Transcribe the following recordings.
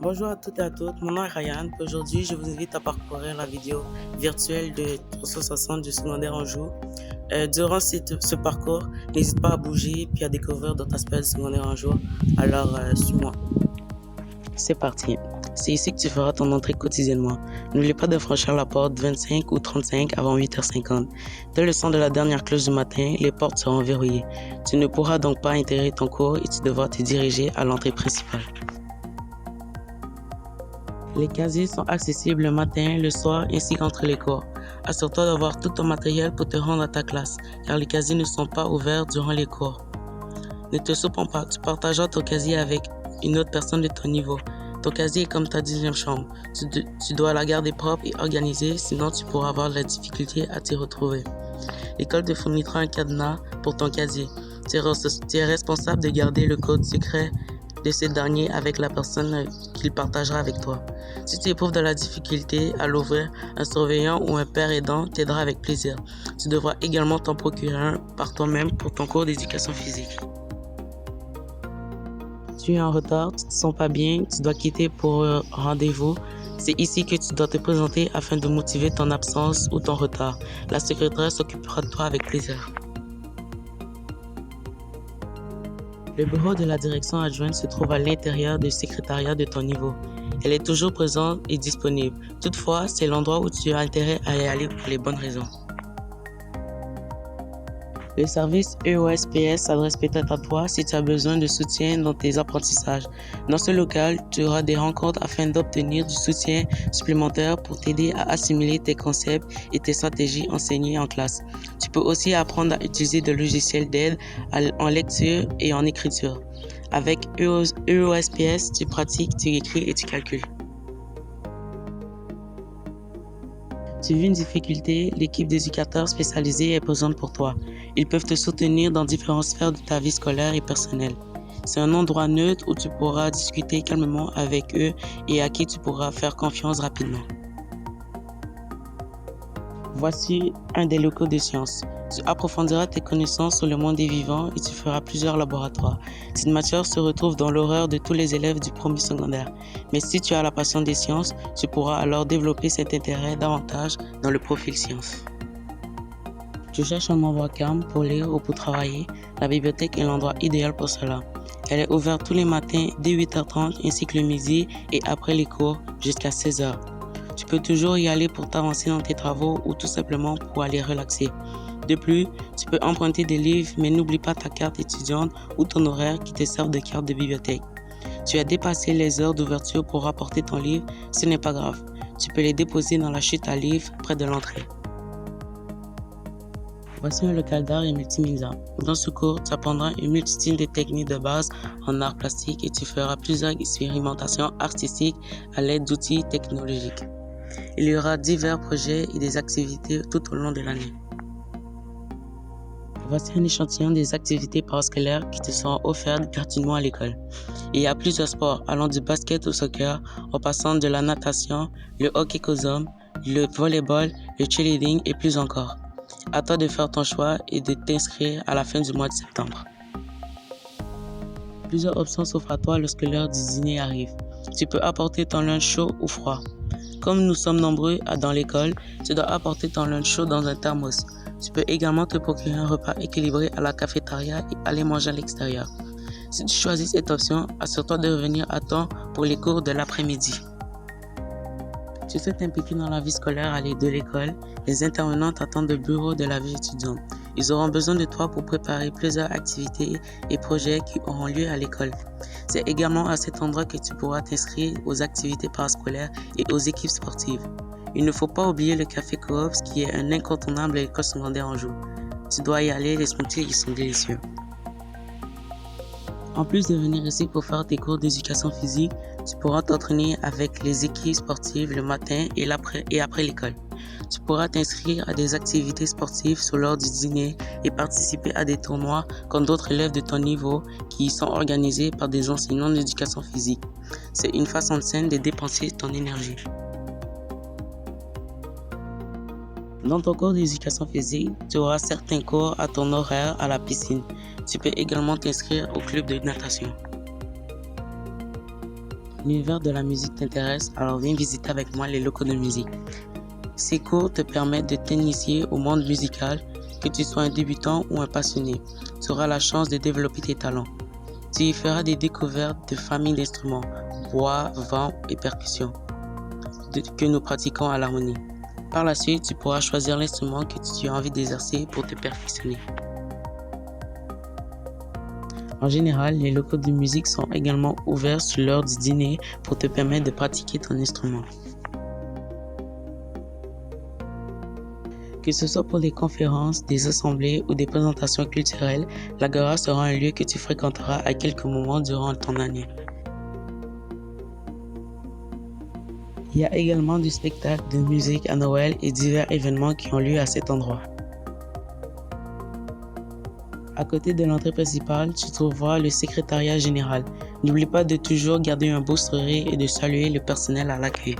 Bonjour à toutes et à tous, mon nom est Ryan. Aujourd'hui, je vous invite à parcourir la vidéo virtuelle de 360 du secondaire Anjou. Durant ce parcours, n'hésite pas à bouger puis à découvrir d'autres aspects du secondaire Anjou. Alors, suis-moi. C'est parti. C'est ici que tu feras ton entrée quotidiennement. N'oublie pas de franchir la porte 25 ou 35 avant 8h50. Dès le son de la dernière cloche du matin, les portes seront verrouillées. Tu ne pourras donc pas intégrer ton cours et tu devras te diriger à l'entrée principale. Les casiers sont accessibles le matin, le soir ainsi qu'entre les cours. Assure-toi d'avoir tout ton matériel pour te rendre à ta classe, car les casiers ne sont pas ouverts durant les cours. Ne te surprends pas, tu partageras ton casier avec une autre personne de ton niveau. Ton casier est comme ta 10e chambre. Tu dois la garder propre et organisée, sinon tu pourras avoir de la difficulté à t'y retrouver. L'école te fournira un cadenas pour ton casier. Tu es responsable de garder le code secret de ce dernier avec la personne qu'il partagera avec toi. Si tu éprouves de la difficulté à l'ouvrir, un surveillant ou un père aidant t'aidera avec plaisir. Tu devras également t'en procurer un par toi-même pour ton cours d'éducation physique. Tu es en retard, tu ne te sens pas bien, tu dois quitter pour rendez-vous. C'est ici que tu dois te présenter afin de motiver ton absence ou ton retard. La secrétaire s'occupera de toi avec plaisir. Le bureau de la direction adjointe se trouve à l'intérieur du secrétariat de ton niveau. Elle est toujours présente et disponible. Toutefois, c'est l'endroit où tu as intérêt à y aller pour les bonnes raisons. Le service EOSPS s'adresse peut-être à toi si tu as besoin de soutien dans tes apprentissages. Dans ce local, tu auras des rencontres afin d'obtenir du soutien supplémentaire pour t'aider à assimiler tes concepts et tes stratégies enseignées en classe. Tu peux aussi apprendre à utiliser des logiciels d'aide en lecture et en écriture. Avec EOSPS, tu pratiques, tu écris et tu calcules. Tu vis une difficulté, l'équipe d'éducateurs spécialisés est présente pour toi. Ils peuvent te soutenir dans différentes sphères de ta vie scolaire et personnelle. C'est un endroit neutre où tu pourras discuter calmement avec eux et à qui tu pourras faire confiance rapidement. Voici un des locaux de sciences. Tu approfondiras tes connaissances sur le monde des vivants et tu feras plusieurs laboratoires. Cette matière se retrouve dans l'horaire de tous les élèves du premier secondaire. Mais si tu as la passion des sciences, tu pourras alors développer cet intérêt davantage dans le profil sciences. Tu cherches un endroit calme pour lire ou pour travailler. La bibliothèque est l'endroit idéal pour cela. Elle est ouverte tous les matins dès 8h30 ainsi que le midi et après les cours jusqu'à 16h. Tu peux toujours y aller pour t'avancer dans tes travaux ou tout simplement pour aller relaxer. De plus, tu peux emprunter des livres, mais n'oublie pas ta carte étudiante ou ton horaire qui te servent de carte de bibliothèque. Tu as dépassé les heures d'ouverture pour rapporter ton livre, ce n'est pas grave. Tu peux les déposer dans la chute à livres près de l'entrée. Voici un local d'art et multimédia. Dans ce cours, tu apprendras une multitude de techniques de base en art plastique et tu feras plusieurs expérimentations artistiques à l'aide d'outils technologiques. Il y aura divers projets et des activités tout au long de l'année. Voici un échantillon des activités parascolaires qui te seront offertes gratuitement à l'école. Il y a plusieurs sports allant du basket au soccer, en passant de la natation, le hockey aux hommes, le volleyball, le cheerleading et plus encore. À toi de faire ton choix et de t'inscrire à la fin du mois de septembre. Plusieurs options s'offrent à toi lorsque l'heure du dîner arrive. Tu peux apporter ton lunch chaud ou froid. Comme nous sommes nombreux dans l'école, tu dois apporter ton lunch chaud dans un thermos. Tu peux également te procurer un repas équilibré à la cafétéria et aller manger à l'extérieur. Si tu choisis cette option, assure-toi de revenir à temps pour les cours de l'après-midi. Tu souhaites t'impliquer dans la vie scolaire de l'école, les intervenants t'attendent au bureau de la vie étudiante. Ils auront besoin de toi pour préparer plusieurs activités et projets qui auront lieu à l'école. C'est également à cet endroit que tu pourras t'inscrire aux activités parascolaires et aux équipes sportives. Il ne faut pas oublier le café Coops qui est un incontournable de l'école secondaire Anjou. Tu dois y aller, les smoothies ils sont délicieux. En plus de venir ici pour faire tes cours d'éducation physique, tu pourras t'entraîner avec les équipes sportives le matin et après l'école. Tu pourras t'inscrire à des activités sportives sur l'heure du dîner et participer à des tournois comme d'autres élèves de ton niveau qui sont organisés par des enseignants d'éducation physique. C'est une façon saine de dépenser ton énergie. Dans ton cours d'éducation physique, tu auras certains cours à ton horaire à la piscine. Tu peux également t'inscrire au club de natation. L'univers de la musique t'intéresse, alors viens visiter avec moi les locaux de musique. Ces cours te permettent de t'initier au monde musical, que tu sois un débutant ou un passionné. Tu auras la chance de développer tes talents. Tu y feras des découvertes de familles d'instruments, bois, vent et percussions, que nous pratiquons à l'harmonie. Par la suite, tu pourras choisir l'instrument que tu as envie d'exercer pour te perfectionner. En général, les locaux de musique sont également ouverts sur l'heure du dîner pour te permettre de pratiquer ton instrument. Que ce soit pour des conférences, des assemblées ou des présentations culturelles, l'Agora sera un lieu que tu fréquenteras à quelques moments durant ton année. Il y a également du spectacle de musique à Noël et divers événements qui ont lieu à cet endroit. À côté de l'entrée principale, tu trouveras le secrétariat général. N'oublie pas de toujours garder un beau sourire et de saluer le personnel à l'accueil.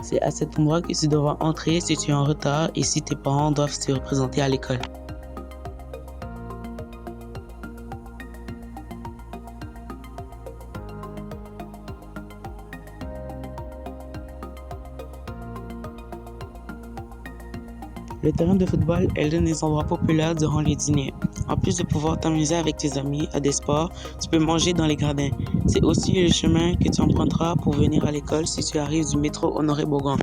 C'est à cet endroit que tu devras entrer si tu es en retard et si tes parents doivent se représenter à l'école. Le terrain de football est l'un des endroits populaires durant les dîners. En plus de pouvoir t'amuser avec tes amis à des sports, tu peux manger dans les gradins. C'est aussi le chemin que tu emprunteras pour venir à l'école si tu arrives du métro Honoré-Beaugrand.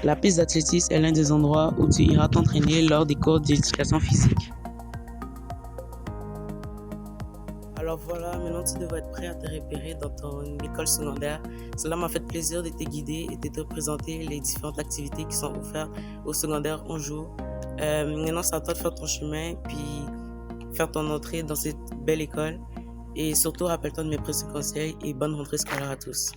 La piste d'athlétisme est l'un des endroits où tu iras t'entraîner lors des cours d'éducation physique. Alors voilà, maintenant tu devrais être prêt à te repérer dans ton école secondaire. Cela m'a fait plaisir de te guider et de te présenter les différentes activités qui sont offertes au secondaire 11 jours. Maintenant, c'est à toi de faire ton chemin puis faire ton entrée dans cette belle école. Et surtout, rappelle-toi de mes précieux conseils et bonne rentrée scolaire à tous.